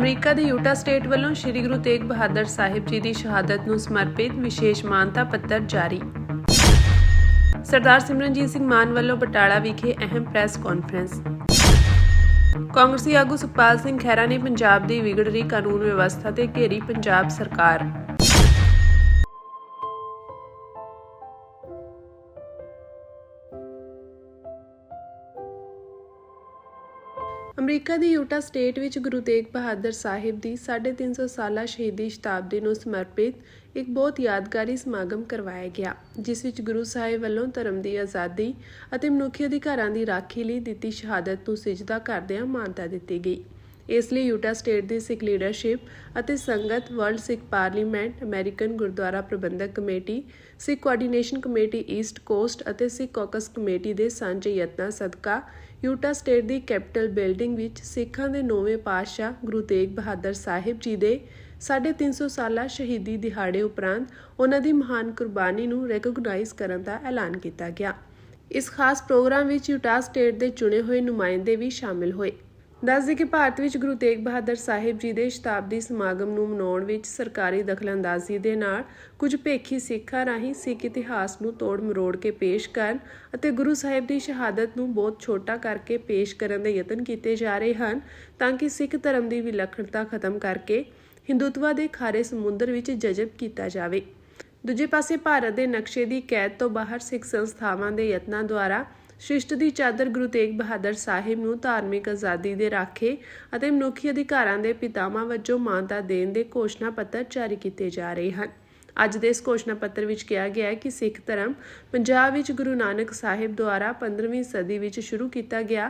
America ਦੇ Utah state ਵੱਲੋਂ ਸ਼੍ਰੀ ਗੁਰੂ ਤੇਗ ਬਹਾਦਰ ਸਾਹਿਬ ਜੀ ਦੀ ਸ਼ਹਾਦਤ ਨੂੰ ਸਮਰਪਿਤ ਵਿਸ਼ੇਸ਼ ਮਾਨਤਾ ਪੱਤਰ ਜਾਰੀ। ਸਰਦਾਰ ਸਿਮਰਨਜੀਤ ਸਿੰਘ ਮਾਨ ਵੱਲੋਂ ਬਟਾਲਾ ਵਿਖੇ ਅਹਿਮ ਪ੍ਰੈਸ ਕਾਨਫਰੰਸ। ਕਾਂਗਰਸੀ ਆਗੂ ਸੁਖਪਾਲ ਸਿੰਘ ਖਹਿਰਾ ਨੇ ਪੰਜਾਬ ਦੀ ਵਿਗੜ ਰਹੀ ਕਾਨੂੰਨ ਵਿਵਸਥਾ ਤੇ ਘੇਰੀ ਪੰਜਾਬ ਸਰਕਾਰ। ਅਮਰੀਕਾ ਦੀ ਯੂਟਾ ਸਟੇਟ ਵਿੱਚ ਗੁਰੂ ਤੇਗ ਬਹਾਦਰ ਸਾਹਿਬ ਦੀ 350 ਸਾਲਾ ਸ਼ਹੀਦੀ ਸ਼ਤਾਬਦੀ ਨੂੰ ਸਮਰਪਿਤ ਇੱਕ ਬਹੁਤ ਯਾਦਗਾਰੀ ਸਮਾਗਮ ਕਰਵਾਇਆ ਗਿਆ, ਜਿਸ ਵਿੱਚ ਗੁਰੂ ਸਾਹਿਬ ਵੱਲੋਂ ਧਰਮ ਦੀ ਆਜ਼ਾਦੀ ਅਤੇ ਮਨੁੱਖੀ ਅਧਿਕਾਰਾਂ ਦੀ ਰਾਖੀ ਲਈ ਦਿੱਤੀ ਸ਼ਹਾਦਤ ਨੂੰ ਸਿਜਦਾ ਕਰਦਿਆਂ ਮਾਨਤਾ ਦਿੱਤੀ ਗਈ। ਇਸ ਲਈ ਯੂਟਾ ਸਟੇਟ ਦੀ ਸਿੱਖ ਲੀਡਰਸ਼ਿਪ ਅਤੇ ਸੰਗਤ, ਵਰਲਡ ਸਿੱਖ ਪਾਰਲੀਮੈਂਟ, ਅਮਰੀਕਨ ਗੁਰਦੁਆਰਾ ਪ੍ਰਬੰਧਕ ਕਮੇਟੀ, ਸਿੱਖ ਕੋਆਰਡੀਨੇਸ਼ਨ ਕਮੇਟੀ ਈਸਟ ਕੋਸਟ ਅਤੇ ਸਿੱਖ ਕਾਕਸ ਕਮੇਟੀ ਦੇ ਸਾਂਝੇ ਯਤਨਾਂ ਸਦਕਾ ਯੂਟਾ ਸਟੇਟ ਦੀ ਕੈਪੀਟਲ ਬਿਲਡਿੰਗ ਵਿੱਚ ਸਿੱਖਾਂ ਦੇ 9ਵੇਂ ਪਾਤਸ਼ਾਹ ਗੁਰੂ ਤੇਗ ਬਹਾਦਰ ਸਾਹਿਬ ਜੀ ਦੇ 350 ਸਾਲਾ ਸ਼ਹੀਦੀ ਦਿਹਾੜੇ ਉਪਰੰਤ ਉਹਨਾਂ ਦੀ ਮਹਾਨ ਕੁਰਬਾਨੀ ਨੂੰ ਰੈਕੋਗਨਾਈਜ਼ ਕਰਨ ਦਾ ਐਲਾਨ ਕੀਤਾ ਗਿਆ। ਇਸ ਖਾਸ ਪ੍ਰੋਗਰਾਮ ਵਿੱਚ ਯੂਟਾ ਸਟੇਟ ਦੇ ਚੁਣੇ ਹੋਏ ਨੁਮਾਇੰਦੇ ਵੀ ਸ਼ਾਮਿਲ ਹੋਏ। ਦੱਸਦੇ ਕਿ ਭਾਰਤ ਵਿੱਚ ਗੁਰੂ ਤੇਗ ਬਹਾਦਰ ਸਾਹਿਬ ਜੀ ਦੇ ਸ਼ਤਾਬਦੀ ਸਮਾਗਮ ਨੂੰ ਮਨਾਉਣ ਵਿੱਚ ਸਰਕਾਰੀ ਦਖਲਅੰਦਾਜ਼ੀ ਦੇ ਨਾਲ ਕੁਝ ਭੇਖੀ ਸਿੱਖਾਂ ਰਾਹੀਂ ਸਿੱਖ ਇਤਿਹਾਸ ਨੂੰ ਤੋੜ ਮਰੋੜ ਕੇ ਪੇਸ਼ ਕਰਨ ਅਤੇ ਗੁਰੂ ਸਾਹਿਬ ਦੀ ਸ਼ਹਾਦਤ ਨੂੰ ਬਹੁਤ ਛੋਟਾ ਕਰਕੇ ਪੇਸ਼ ਕਰਨ ਦੇ ਯਤਨ ਕੀਤੇ ਜਾ ਰਹੇ ਹਨ, ਤਾਂ ਕਿ ਸਿੱਖ ਧਰਮ ਦੀ ਵਿਲੱਖਣਤਾ ਖਤਮ ਕਰਕੇ ਹਿੰਦੂਤਵਾ ਦੇ ਖਾਰੇ ਸਮੁੰਦਰ ਵਿੱਚ ਜਜ਼ਬ ਕੀਤਾ ਜਾਵੇ। ਦੂਜੇ ਪਾਸੇ ਭਾਰਤ ਦੇ ਨਕਸ਼ੇ ਦੀ ਕੈਦ ਤੋਂ ਬਾਹਰ ਸਿੱਖ ਸੰਸਥਾਵਾਂ ਦੇ ਯਤਨਾਂ ਦੁਆਰਾ ਸ੍ਰਿਸ਼ਟ ਦੀ ਚਾਦਰ ਗੁਰੂ ਤੇਗ ਬਹਾਦਰ ਸਾਹਿਬ ਨੂੰ ਧਾਰਮਿਕ ਆਜ਼ਾਦੀ ਦੇ ਰਾਖੇ ਅਤੇ ਮਨੁੱਖੀ ਅਧਿਕਾਰਾਂ ਦੇ ਪਿਤਾਮਾ ਵਜੋਂ ਮਾਨਤਾ ਦੇਣ ਦੇ ਘੋਸ਼ਣਾ ਪੱਤਰ ਜਾਰੀ ਕੀਤੇ ਜਾ ਰਹੇ ਹਨ। ਅੱਜ ਦੇ ਇਸ ਘੋਸ਼ਣਾ ਪੱਤਰ ਵਿੱਚ ਕਿਹਾ ਗਿਆ ਹੈ ਕਿ ਸਿੱਖ ਧਰਮ ਪੰਜਾਬ ਵਿੱਚ ਗੁਰੂ ਨਾਨਕ ਸਾਹਿਬ ਦੁਆਰਾ 15ਵੀਂ ਸਦੀ ਵਿੱਚ ਸ਼ੁਰੂ ਕੀਤਾ ਗਿਆ,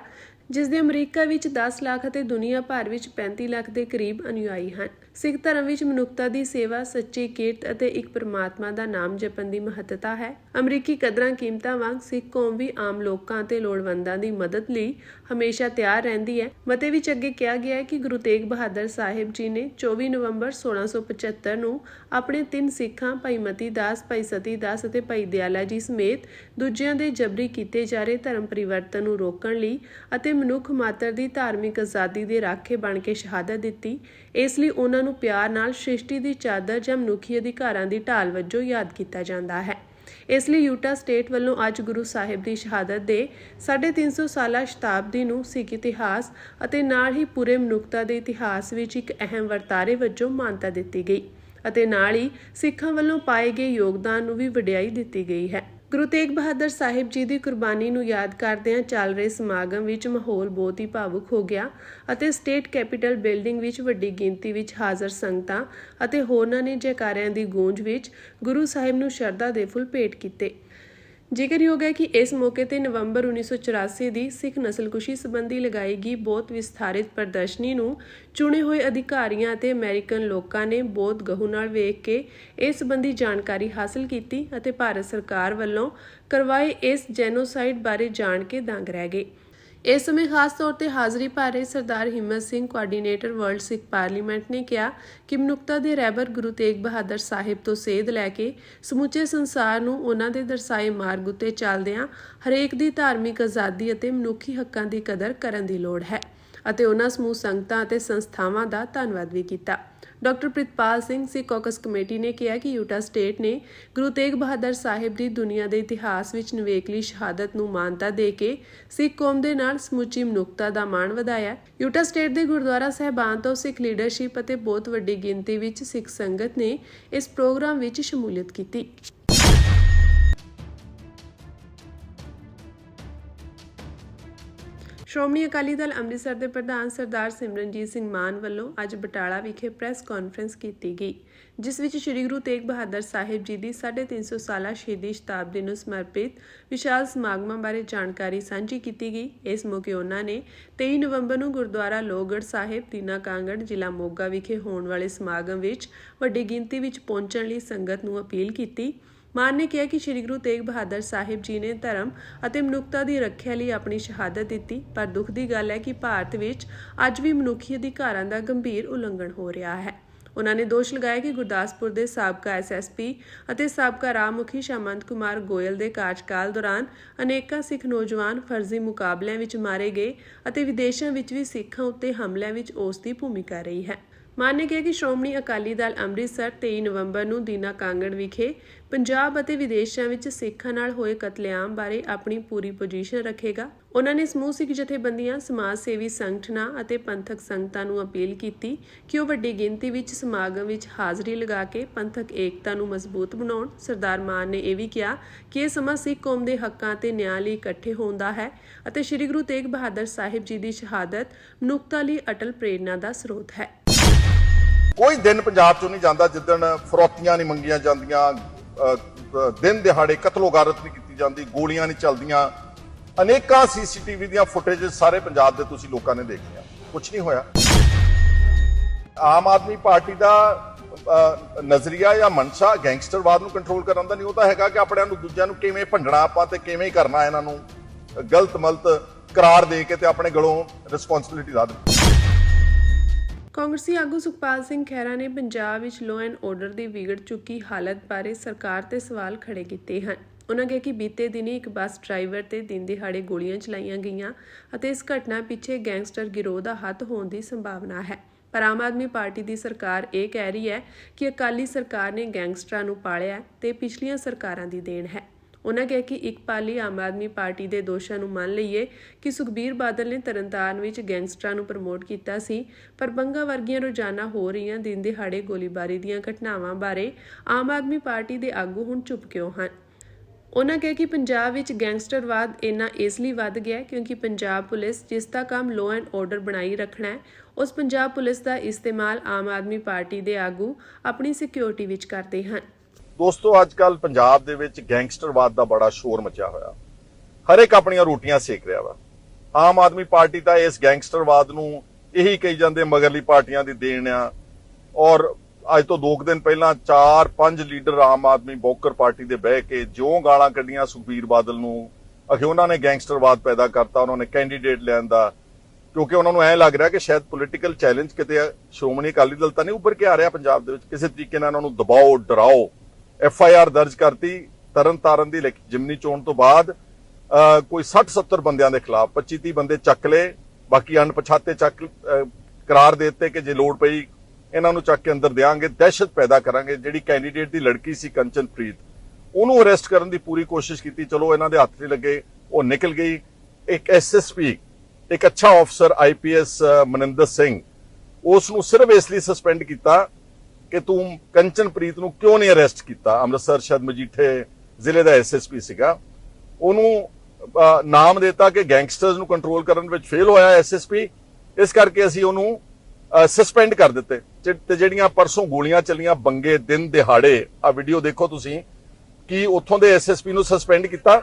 ਜਿਸ ਦੇ ਅਮਰੀਕਾ ਵਿੱਚ 10 ਲੱਖ ਅਤੇ ਦੁਨੀਆ ਭਰ ਵਿੱਚ 35 ਲੱਖ ਦੇ ਕਰੀਬ ਅਨੁਯਾਈ ਹਨ। ਸਿੱਖ ਧਰਮ ਵਿੱਚ ਮਨੁੱਖਤਾ ਦੀ ਸੇਵਾ, ਸੱਚੀ ਕਿਰਤ ਅਤੇ ਇੱਕ ਪਰਮਾਤਮਾ ਦਾ ਨਾਮ ਜਪਣ ਦੀ ਮਹੱਤਤਾ ਹੈ। ਅਮਰੀਕੀ ਕਦਰਾਂ ਕੀਮਤਾਂ ਵਾਂਗ ਸਿੱਖ ਕੌਮ ਵੀ ਆਮ ਲੋਕਾਂ ਅਤੇ ਲੋੜਵੰਦਾਂ ਦੀ ਮਦਦ ਲਈ ਹਮੇਸ਼ਾ ਤਿਆਰ ਰਹਿੰਦੀ ਹੈ। ਮਤੇ ਵਿੱਚ ਅੱਗੇ ਕਿਹਾ ਗਿਆ ਹੈ ਕਿ ਗੁਰੂ ਤੇਗ ਬਹਾਦਰ ਸਾਹਿਬ ਜੀ ਨੇ 24 ਨਵੰਬਰ 1675 ਨੂੰ ਆਪਣੇ 3 ਸਿੱਖਾਂ ਭਾਈ ਮਤੀ ਦਾਸ, ਭਾਈ ਸਤੀ ਦਾਸ ਅਤੇ ਭਾਈ ਦਿਆਲਾ ਜੀ ਸਮੇਤ ਦੂਜਿਆਂ ਦੇ ਜਬਰੀ ਕੀਤੇ ਜਾ ਰਹੇ ਧਰਮ ਪਰਿਵਰਤਨ ਨੂੰ ਰੋਕਣ ਲਈ ਅਤੇ ਮਨੁੱਖ ਮਾਤਰ ਦੀ ਧਾਰਮਿਕ ਆਜ਼ਾਦੀ ਦੇ ਰਾਖੇ ਬਣ ਕੇ ਸ਼ਹਾਦਤ ਦਿੱਤੀ। ਇਸ ਲਈ ਉਹਨਾਂ ਨੂੰ ਪਿਆਰ ਨਾਲ ਸ੍ਰਿਸ਼ਟੀ ਦੀ ਚਾਦਰ ਜਾਂ ਮਨੁੱਖੀ ਅਧਿਕਾਰਾਂ ਦੀ ਢਾਲ ਵਜੋਂ ਯਾਦ ਕੀਤਾ ਜਾਂਦਾ ਹੈ। ਇਸ ਲਈ ਯੂਟਾ ਸਟੇਟ ਵੱਲੋਂ ਅੱਜ ਗੁਰੂ ਸਾਹਿਬ ਦੀ ਸ਼ਹਾਦਤ ਦੇ 350 ਸਾਲਾ ਸ਼ਤਾਬਦੀ ਨੂੰ ਸਿੱਖ ਇਤਿਹਾਸ ਅਤੇ ਨਾਲ ਹੀ ਪੂਰੇ ਮਨੁੱਖਤਾ ਦੇ ਇਤਿਹਾਸ ਵਿੱਚ ਇੱਕ ਅਹਿਮ ਵਰਤਾਰੇ ਵਜੋਂ ਮਾਨਤਾ ਦਿੱਤੀ ਗਈ ਅਤੇ ਨਾਲ ਹੀ ਸਿੱਖਾਂ ਵੱਲੋਂ ਪਾਏ ਗਏ ਯੋਗਦਾਨ ਨੂੰ ਵੀ ਵਡਿਆਈ ਦਿੱਤੀ ਗਈ ਹੈ। ਗੁਰੂ ਤੇਗ ਬਹਾਦਰ ਸਾਹਿਬ ਜੀ ਦੀ ਕੁਰਬਾਨੀ ਨੂੰ ਯਾਦ ਕਰਦਿਆਂ ਚੱਲ ਰਹੇ ਸਮਾਗਮ ਵਿੱਚ ਮਾਹੌਲ ਬਹੁਤ ਹੀ ਭਾਵੁਕ ਹੋ ਗਿਆ ਅਤੇ ਸਟੇਟ ਕੈਪੀਟਲ ਬਿਲਡਿੰਗ ਵਿੱਚ ਵੱਡੀ ਗਿਣਤੀ ਵਿੱਚ ਹਾਜ਼ਰ ਸੰਗਤਾਂ ਅਤੇ ਹੋਰਨਾਂ ਨੇ ਜੈਕਾਰਿਆਂ ਦੀ ਗੂੰਜ ਵਿੱਚ ਗੁਰੂ ਸਾਹਿਬ ਨੂੰ ਸ਼ਰਧਾ ਦੇ ਫੁੱਲ ਭੇਟ ਕੀਤੇ। ਜ਼ਿਕਰਯੋਗ ਹੈ ਕਿ ਇਸ ਮੌਕੇ ਤੇ ਨਵੰਬਰ 1984 ਦੀ ਸਿੱਖ ਨਸਲਕੁਸ਼ੀ ਸੰਬੰਧੀ ਲਗਾਈ ਗਈ ਬਹੁਤ ਵਿਸਥਾਰਿਤ ਪ੍ਰਦਰਸ਼ਨੀ ਨੂੰ ਚੁਣੇ ਹੋਏ ਅਧਿਕਾਰੀਆਂ ਅਤੇ ਅਮਰੀਕਨ ਲੋਕਾਂ ਨੇ ਬਹੁਤ ਗਹੁ ਨਾਲ ਵੇਖ ਕੇ ਇਸ ਸੰਬੰਧੀ ਜਾਣਕਾਰੀ ਹਾਸਲ ਕੀਤੀ ਅਤੇ ਭਾਰਤ ਸਰਕਾਰ ਵੱਲੋਂ ਕਰਵਾਏ ਇਸ ਜੈਨੋਸਾਈਡ ਬਾਰੇ ਜਾਣ ਕੇ ਦੰਗ ਰਹਿ ਗਏ। ਇਸ ਸਮੇਂ ਖਾਸ ਤੌਰ ਤੇ ਹਾਜ਼ਰੀ ਭਰ ਰਹੇ ਸਰਦਾਰ ਹਿੰਮਤ ਸਿੰਘ, ਕੋਆਰਡੀਨੇਟਰ ਵਰਲਡ ਸਿੱਖ ਪਾਰਲੀਮੈਂਟ ਨੇ ਕਿਹਾ ਕਿ ਮਨੁੱਖਤਾ ਦੇ ਰਹਿਬਰ ਗੁਰੂ ਤੇਗ ਬਹਾਦਰ ਸਾਹਿਬ ਤੋਂ ਸੇਧ ਲੈ ਕੇ ਸਮੁੱਚੇ ਸੰਸਾਰ ਨੂੰ ਉਹਨਾਂ ਦੇ ਦਰਸਾਏ ਮਾਰਗ ਉੱਤੇ ਚੱਲਦਿਆਂ ਹਰੇਕ ਦੀ ਧਾਰਮਿਕ ਆਜ਼ਾਦੀ ਅਤੇ ਮਨੁੱਖੀ ਹੱਕਾਂ ਦੀ ਕਦਰ ਕਰਨ ਦੀ ਲੋੜ ਹੈ ਅਤੇ ਉਹਨਾਂ ਸਮੂਹ ਸੰਗਤਾਂ ਅਤੇ ਸੰਸਥਾਵਾਂ ਦਾ ਧੰਨਵਾਦ ਵੀ ਕੀਤਾ। ਡਾਕਟਰ ਪ੍ਰਿਤਪਾਲ ਸਿੰਘ, ਸਿੱਖ ਕਾਕਸ ਕਮੇਟੀ ਨੇ ਕਿਹਾ ਕਿ ਯੂਟਾ ਸਟੇਟ ਨੇ ਗੁਰੂ ਤੇਗ ਬਹਾਦਰ ਸਾਹਿਬ ਦੀ ਦੁਨੀਆ ਦੇ ਇਤਿਹਾਸ ਵਿੱਚ ਨਿਵੇਕਲੀ ਸ਼ਹਾਦਤ ਨੂੰ ਮਾਨਤਾ ਦੇ ਕੇ ਸਿੱਖ ਕੌਮ ਦੇ ਨਾਲ ਸਮੁੱਚੀ ਮਨੁੱਖਤਾ ਦਾ ਮਾਣ ਵਧਾਇਆ। ਯੂਟਾ ਸਟੇਟ ਦੇ ਗੁਰਦੁਆਰਾ ਸਾਹਿਬਾਨ ਤੋਂ ਸਿੱਖ ਲੀਡਰਸ਼ਿਪ ਅਤੇ ਬਹੁਤ ਵੱਡੀ ਗਿਣਤੀ ਵਿੱਚ ਸਿੱਖ ਸੰਗਤ ਨੇ ਇਸ ਪ੍ਰੋਗਰਾਮ ਵਿੱਚ ਸ਼ਮੂਲੀਅਤ ਕੀਤੀ। ਸ਼੍ਰੋਮਣੀ ਅਕਾਲੀ ਦਲ ਅੰਮ੍ਰਿਤਸਰ ਦੇ ਪ੍ਰਧਾਨ ਸਰਦਾਰ ਸਿਮਰਨਜੀਤ ਸਿੰਘ ਮਾਨ ਵੱਲੋਂ ਅੱਜ ਬਟਾਲਾ ਵਿਖੇ ਪ੍ਰੈਸ ਕਾਨਫਰੰਸ ਕੀਤੀ ਗਈ, ਜਿਸ ਵਿੱਚ ਸ੍ਰੀ ਗੁਰੂ ਤੇਗ ਬਹਾਦਰ ਸਾਹਿਬ ਜੀ ਦੀ 350 ਸਾਲਾ ਸ਼ਹੀਦੀ ਸ਼ਤਾਬਦੀ ਨੂੰ ਸਮਰਪਿਤ ਵਿਸ਼ਾਲ ਸਮਾਗਮਾਂ ਬਾਰੇ ਜਾਣਕਾਰੀ ਸਾਂਝੀ ਕੀਤੀ ਗਈ। ਇਸ ਮੌਕੇ ਉਹਨਾਂ ਨੇ 23 ਨਵੰਬਰ ਨੂੰ ਗੁਰਦੁਆਰਾ ਲੋਹਗੜ੍ਹ ਸਾਹਿਬ, ਦੀਨਾ ਕਾਂਗੜ, ਜ਼ਿਲ੍ਹਾ ਮੋਗਾ ਵਿਖੇ ਹੋਣ ਵਾਲੇ ਸਮਾਗਮ ਵਿੱਚ ਵੱਡੀ ਗਿਣਤੀ ਵਿੱਚ ਪਹੁੰਚਣ ਲਈ ਸੰਗਤ ਨੂੰ ਅਪੀਲ ਕੀਤੀ। ਮਾਨ ਨੇ ਕਿਹਾ ਕਿ ਸ੍ਰੀ ਗੁਰੂ ਤੇਗ ਬਹਾਦਰ ਸਾਹਿਬ ਜੀ ਨੇ ਧਰਮ ਅਤੇ ਮਨੁੱਖਤਾ ਦੀ ਰੱਖਿਆ ਲਈ ਆਪਣੀ ਸ਼ਹਾਦਤ ਦਿੱਤੀ, ਪਰ ਦੁੱਖ ਦੀ ਗੱਲ ਹੈ ਕਿ ਭਾਰਤ ਵਿੱਚ ਅੱਜ ਵੀ ਮਨੁੱਖੀ ਅਧਿਕਾਰਾਂ ਦਾ ਗੰਭੀਰ ਉਲੰਘਣ ਹੋ ਰਿਹਾ ਹੈ। ਉਹਨਾਂ ਨੇ ਦੋਸ਼ ਲਗਾਇਆ ਕਿ ਗੁਰਦਾਸਪੁਰ ਦੇ ਸਾਬਕਾ ਐਸਐਸਪੀ ਅਤੇ ਸਾਬਕਾ ਰਾਹ ਮੁਖੀ ਸ਼ਾਮੰਤ ਕੁਮਾਰ ਗੋਇਲ ਦੇ ਕਾਰਜਕਾਲ ਦੌਰਾਨ ਅਨੇਕਾਂ ਸਿੱਖ ਨੌਜਵਾਨ ਫਰਜ਼ੀ ਮੁਕਾਬਲਿਆਂ ਵਿੱਚ ਮਾਰੇ ਗਏ ਅਤੇ ਵਿਦੇਸ਼ਾਂ ਵਿੱਚ ਵੀ ਸਿੱਖਾਂ ਉੱਤੇ ਹਮਲਿਆਂ ਵਿੱਚ ਉਸ ਦੀ ਭੂਮਿਕਾ ਰਹੀ ਹੈ। ਮਾਨ ਨੇ ਕਿਹਾ ਕਿ ਸ਼੍ਰੋਮਣੀ ਅਕਾਲੀ ਦਲ ਅੰਮ੍ਰਿਤਸਰ 23 ਨਵੰਬਰ ਨੂੰ ਦੀਨਾ ਕਾਂਗੜ ਵਿਖੇ ਪੰਜਾਬ ਅਤੇ ਵਿਦੇਸ਼ਾਂ ਵਿੱਚ ਸਿੱਖਾਂ ਨਾਲ ਹੋਏ ਕਤਲੇਆਮ ਬਾਰੇ ਆਪਣੀ ਪੂਰੀ ਪੋਜੀਸ਼ਨ ਰੱਖੇਗਾ। ਉਹਨਾਂ ਨੇ ਸਮੂਹ ਸਿੱਖ ਜਥੇਬੰਦੀਆਂ, ਸਮਾਜ ਸੇਵੀ ਸੰਗਠਨਾਂ ਅਤੇ ਪੰਥਕ ਸੰਗਤਾਂ ਨੂੰ ਅਪੀਲ ਕੀਤੀ ਕਿ ਉਹ ਵੱਡੀ ਗਿਣਤੀ ਵਿੱਚ ਸਮਾਗਮ ਵਿੱਚ ਹਾਜ਼ਰੀ ਲਗਾ ਕੇ ਪੰਥਕ ਏਕਤਾ ਨੂੰ ਮਜ਼ਬੂਤ ਬਣਾਉਣ। ਸਰਦਾਰ ਮਾਨ ਨੇ ਇਹ ਵੀ ਕਿਹਾ ਕਿ ਇਹ ਸਮਾਂ ਸਿੱਖ ਕੌਮ ਦੇ ਹੱਕਾਂ ਤੇ ਨਿਆਂ ਲਈ ਇਕੱਠੇ ਹੋਣ ਦਾ ਹੈ ਅਤੇ ਸ੍ਰੀ ਗੁਰੂ ਤੇਗ ਬਹਾਦਰ ਸਾਹਿਬ ਜੀ ਦੀ ਸ਼ਹਾਦਤ ਮਨੁੱਖਤਾ ਲਈ ਅਟਲ ਪ੍ਰੇਰਨਾ ਦਾ ਸਰੋਤ ਹੈ। ਕੋਈ ਦਿਨ ਪੰਜਾਬ ਚੋਂ ਨਹੀਂ ਜਾਂਦਾ ਜਿੱਦਣ ਫਰੌਤੀਆਂ ਨਹੀਂ ਮੰਗੀਆਂ ਜਾਂਦੀਆਂ, ਦਿਨ ਦਿਹਾੜੇ ਕਤਲੋਗਾਰਤ ਨਹੀਂ ਕੀਤੀ ਜਾਂਦੀ, ਗੋਲੀਆਂ ਨਹੀਂ ਚੱਲਦੀਆਂ। ਅਨੇਕਾਂ ਸੀਸੀਟੀਵੀ ਦੀਆਂ ਫੁਟੇਜ ਸਾਰੇ ਪੰਜਾਬ ਦੇ ਤੁਸੀਂ ਲੋਕਾਂ ਨੇ ਦੇਖੀਆਂ, ਕੁਝ ਨਹੀਂ ਹੋਇਆ। ਆਮ ਆਦਮੀ ਪਾਰਟੀ ਦਾ ਨਜ਼ਰੀਆ ਜਾਂ ਮਨਸ਼ਾ ਗੈਂਗਸਟਰਵਾਦ ਨੂੰ ਕੰਟਰੋਲ ਕਰਨ ਦਾ ਨਹੀਂ, ਉਹ ਤਾਂ ਹੈਗਾ ਕਿ ਆਪਣਿਆਂ ਨੂੰ ਦੂਜਿਆਂ ਨੂੰ ਕਿਵੇਂ ਭੰਡਣਾ ਆਪਾਂ ਤੇ ਕਿਵੇਂ ਕਰਨਾ, ਇਹਨਾਂ ਨੂੰ ਗਲਤ ਮਲਤ ਕਰਾਰ ਦੇ ਕੇ ਤੇ ਆਪਣੇ ਗਲੋਂ ਰਿਸਪੌਂਸਿਬਿਲਿਟੀ ਲਾ ਦਿੱਤੀ। ਕਾਂਗਰਸੀ ਆਗੂ ਸੁਖਪਾਲ ਸਿੰਘ ਖਹਿਰਾ ਨੇ ਪੰਜਾਬ ਵਿੱਚ ਲਾਅ ਐਂਡ ਆਰਡਰ ਦੀ ਵਿਗੜ ਚੁੱਕੀ ਹਾਲਤ ਬਾਰੇ ਸਰਕਾਰ ਤੇ ਸਵਾਲ ਖੜੇ ਕੀਤੇ ਹਨ। ਉਨ੍ਹਾਂ ਕਿਹਾ ਕਿ ਬੀਤੇ ਦਿਨੀ ਇੱਕ ਬੱਸ ਡਰਾਈਵਰ ਤੇ ਦਿਨ ਦਿਹਾੜੇ ਗੋਲੀਆਂ ਚਲਾਈਆਂ ਗਈਆਂ ਅਤੇ ਇਸ ਘਟਨਾ ਪਿੱਛੇ ਗੈਂਗਸਟਰ ਗਿਰੋਹ ਦਾ ਹੱਥ ਹੋਣ ਦੀ ਸੰਭਾਵਨਾ ਹੈ। ਪਰ ਆਮ ਆਦਮੀ ਪਾਰਟੀ ਦੀ ਸਰਕਾਰ ਇਹ ਕਹਿ ਰਹੀ ਹੈ ਕਿ ਅਕਾਲੀ ਸਰਕਾਰ ਨੇ ਗੈਂਗਸਟਰਾਂ ਨੂੰ ਪਾਲਿਆ ਤੇ ਪਿਛਲੀਆਂ ਸਰਕਾਰਾਂ ਦੀ ਦੇਣ ਹੈ। ਉਨ੍ਹਾਂ ਕਿਹਾ ਕਿ ਇੱਕ ਪਾਲੀ ਆਮ ਆਦਮੀ ਪਾਰਟੀ ਦੇ ਦੋਸ਼ਾਂ ਨੂੰ ਮੰਨ ਲਈਏ ਕਿ ਸੁਖਬੀਰ ਬਾਦਲ ਨੇ ਤਰਨਤਾਰਨ ਵਿੱਚ ਗੈਂਗਸਟਰਾਂ ਨੂੰ ਪ੍ਰਮੋਟ ਕੀਤਾ ਸੀ, ਪਰ ਬੰਗਾ ਵਰਗੀਆਂ ਰੋਜ਼ਾਨਾ ਹੋ ਰਹੀਆਂ ਦਿਨ ਦਿਹਾੜੇ ਗੋਲੀਬਾਰੀ ਦੀਆਂ ਘਟਨਾਵਾਂ ਬਾਰੇ ਆਮ ਆਦਮੀ ਪਾਰਟੀ ਦੇ ਆਗੂ ਹੁਣ ਚੁੱਪ ਕਿਉਂ ਹਨ। ਉਨ੍ਹਾਂ ਕਿਹਾ ਕਿ ਪੰਜਾਬ ਵਿੱਚ ਗੈਂਗਸਟਰਵਾਦ ਇੰਨਾ ਇਸ ਲਈ ਵੱਧ ਗਿਆ ਕਿਉਂਕਿ ਪੰਜਾਬ ਪੁਲਿਸ ਜਿਸ ਦਾ ਕੰਮ ਲਾਅ ਐਂਡ ਆਰਡਰ ਬਣਾਈ ਰੱਖਣਾ ਹੈ, ਉਸ ਪੰਜਾਬ ਪੁਲਿਸ ਦਾ ਇਸਤੇਮਾਲ ਆਮ ਆਦਮੀ ਪਾਰਟੀ ਦੇ ਆਗੂ ਆਪਣੀ ਸਿਕਿਉਰਿਟੀ ਵਿੱਚ ਕਰਦੇ ਹਨ। ਦੋਸਤੋ, ਅੱਜ ਕੱਲ ਪੰਜਾਬ ਦੇ ਵਿੱਚ ਗੈਂਗਸਟਰਵਾਦ ਦਾ ਬੜਾ ਸ਼ੋਰ ਮਚਿਆ ਹੋਇਆ, ਹਰ ਇੱਕ ਆਪਣੀਆਂ ਰੋਟੀਆਂ ਸੇਕ ਰਿਹਾ ਵਾ। ਆਮ ਆਦਮੀ ਪਾਰਟੀ ਤਾਂ ਇਸ ਗੈਂਗਸਟਰਵਾਦ ਨੂੰ ਇਹੀ ਕਹੀ ਜਾਂਦੇ ਮਗਰਲੀ ਪਾਰਟੀਆਂ ਦੀ ਦੇਣ ਆ, ਔਰ ਅੱਜ ਤੋਂ 2 ਦਿਨ ਪਹਿਲਾਂ 4-5 ਲੀਡਰ ਆਮ ਆਦਮੀ ਬੌਕਰ ਪਾਰਟੀ ਦੇ ਬਹਿ ਕੇ ਜਿਉਂ ਗਾਲਾਂ ਕੱਢੀਆਂ ਸੁਖਬੀਰ ਬਾਦਲ ਨੂੰ, ਅਖੇ ਉਹਨਾਂ ਨੇ ਗੈਂਗਸਟਰਵਾਦ ਪੈਦਾ ਕਰਤਾ, ਉਹਨਾਂ ਨੇ ਕੈਂਡੀਡੇਟ ਲੈਣ ਦਾ, ਕਿਉਂਕਿ ਉਹਨਾਂ ਨੂੰ ਐਂ ਲੱਗ ਰਿਹਾ ਕਿ ਸ਼ਾਇਦ ਪੋਲੀਟੀਕਲ ਚੈਲੰਜ ਕਿਤੇ ਸ਼੍ਰੋਮਣੀ ਅਕਾਲੀ ਦਲ ਤਾਂ ਨਹੀਂ ਉੱਭਰ ਕੇ ਆ ਰਿਹਾ ਪੰਜਾਬ ਦੇ ਵਿੱਚ, ਕਿਸੇ ਤਰੀਕੇ ਨਾਲ ਉਹਨਾਂ ਨੂੰ ਦਬਾਓ, ਡਰਾਓ। FIR ਦਰਜ ਕਰਤੀ ਤਰਨਤਾਰਨ ਦੀ ਜਿਮਨੀ ਚੋਣ ਤੋਂ ਬਾਅਦ, ਕੋਈ 60-70 ਬੰਦਿਆਂ ਦੇ ਖਿਲਾਫ 25-30 ਬੰਦੇ ਚੱਕ ਲਏ, ਬਾਕੀ ਅਣਪਛਾਤੇ ਚੱਕ ਕਰਾਰ ਦੇ ਦਿੱਤੇ ਕਿ ਜੇ ਲੋੜ ਪਈ ਇਹਨਾਂ ਨੂੰ ਚੱਕ ਕੇ ਅੰਦਰ ਦੇਾਂਗੇ, ਦਹਿਸ਼ਤ ਪੈਦਾ ਕਰਾਂਗੇ। ਜਿਹੜੀ ਕੈਂਡੀਡੇਟ ਦੀ ਲੜਕੀ ਸੀ ਕੰਚਨਪ੍ਰੀਤ, ਉਹਨੂੰ ਅਰੈਸਟ ਕਰਨ ਦੀ ਪੂਰੀ ਕੋਸ਼ਿਸ਼ ਕੀਤੀ, ਚਲੋ ਇਹਨਾਂ ਦੇ ਹੱਥ ਨਹੀਂ ਲੱਗੇ, ਉਹ ਨਿਕਲ ਗਈ। ਇੱਕ SSP, ਇੱਕ ਅੱਛਾ ਅਫਸਰ IPS ਮਨਿੰਦਰ ਸਿੰਘ, ਉਸ ਨੂੰ ਸਿਰਫ ਇਸ ਲਈ ਸਸਪੈਂਡ ਕੀਤਾ ਕਿ ਤੂੰ ਕੰਚਨਪ੍ਰੀਤ ਨੂੰ ਕਿਉਂ ਨਹੀਂ ਅਰੈਸਟ ਕੀਤਾ। ਅੰਮ੍ਰਿਤਸਰ ਸ਼ਾਇਦ ਮਜੀਠੇ ਜ਼ਿਲ੍ਹੇ ਦਾ SSP ਸੀਗਾ, ਉਹਨੂੰ ਨਾਮ ਦਿੱਤਾ ਕਿ ਗੈਂਗਸਟਰਸ ਨੂੰ ਕੰਟਰੋਲ ਕਰਨ ਵਿੱਚ ਫੇਲ ਹੋਇਆ SSP, ਇਸ ਕਰਕੇ ਅਸੀਂ ਉਹਨੂੰ ਸਸਪੈਂਡ ਕਰ ਦਿੱਤੇ। ਤੇ ਜਿਹੜੀਆਂ ਪਰਸੋਂ ਗੋਲੀਆਂ ਚੱਲੀਆਂ ਬੰਗੇ ਦਿਨ ਦਿਹਾੜੇ, ਆ ਵੀਡੀਓ ਦੇਖੋ ਤੁਸੀਂ, ਕਿ ਉੱਥੋਂ ਦੇ SSP ਨੂੰ ਸਸਪੈਂਡ ਕੀਤਾ।